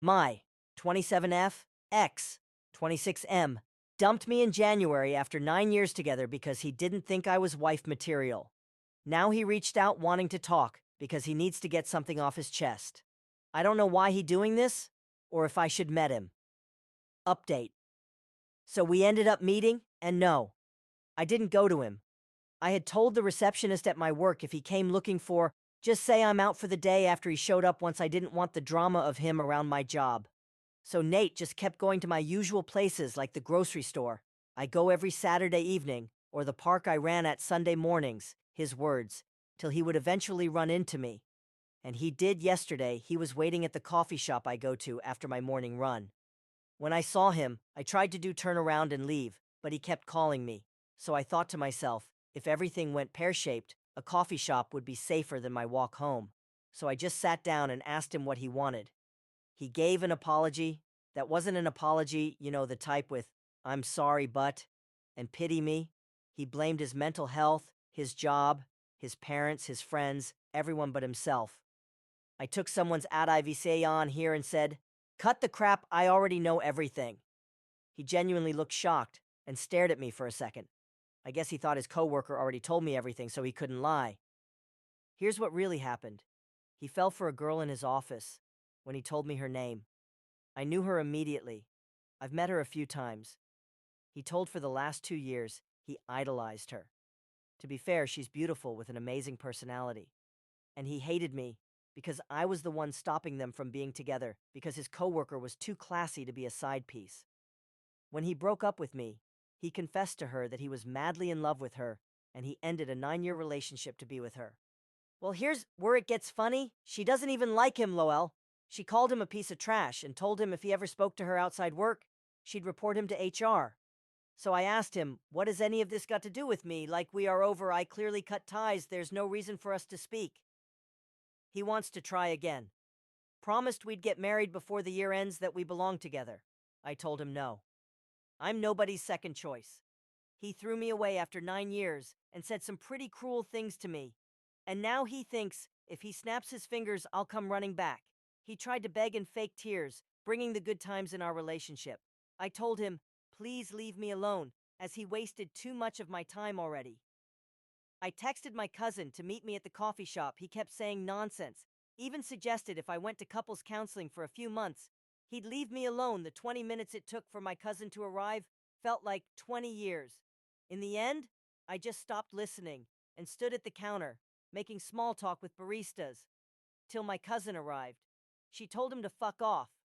My 27F X 26M dumped me in January after 9 years together because he didn't think I was wife material. Now he reached out wanting to talk because he needs to get something off his chest. I don't know why he doing this or if I should met him. Update. So we ended up meeting, and no, I didn't go to him. I had told the receptionist at my work if he came looking for, just say I'm out for the day after he showed up once I didn't want the drama of him around my job. So Nate just kept going to my usual places like the grocery store. I go every Saturday evening, or the park I ran at Sunday mornings, his words, till he would eventually run into me. And he did yesterday. He was waiting at the coffee shop I go to after my morning run. When I saw him, I tried to turn around and leave, but he kept calling me. So I thought to myself, if everything went pear-shaped, a coffee shop would be safer than my walk home. So I just sat down and asked him what he wanted. He gave an apology. That wasn't an apology, the type with, I'm sorry, but, and pity me. He blamed his mental health, his job, his parents, his friends, everyone but himself. I took someone's ad IVC on here and said, cut the crap, I already know everything. He genuinely looked shocked and stared at me for a second. I guess he thought his coworker already told me everything so he couldn't lie. Here's what really happened. He fell for a girl in his office when he told me her name. I knew her immediately. I've met her a few times. He told for the last 2 years he idolized her. To be fair, she's beautiful with an amazing personality. And he hated me because I was the one stopping them from being together because his coworker was too classy to be a side piece. When he broke up with me, he confessed to her that he was madly in love with her and he ended a 9-year relationship to be with her. Well, here's where it gets funny. She doesn't even like him, Loel. She called him a piece of trash and told him if he ever spoke to her outside work, she'd report him to HR. So I asked him, what has any of this got to do with me? Like we are over, I clearly cut ties, there's no reason for us to speak. He wants to try again. Promised we'd get married before the year ends, that we belong together. I told him no. I'm nobody's second choice. He threw me away after 9 years and said some pretty cruel things to me. And now he thinks if he snaps his fingers, I'll come running back. He tried to beg and fake tears, bringing the good times in our relationship. I told him, please leave me alone, as he wasted too much of my time already. I texted my cousin to meet me at the coffee shop. He kept saying nonsense, even suggested if I went to couples counseling for a few months, he'd leave me alone. The 20 minutes it took for my cousin to arrive felt like 20 years. In the end, I just stopped listening and stood at the counter, making small talk with baristas, till my cousin arrived. She told him to fuck off,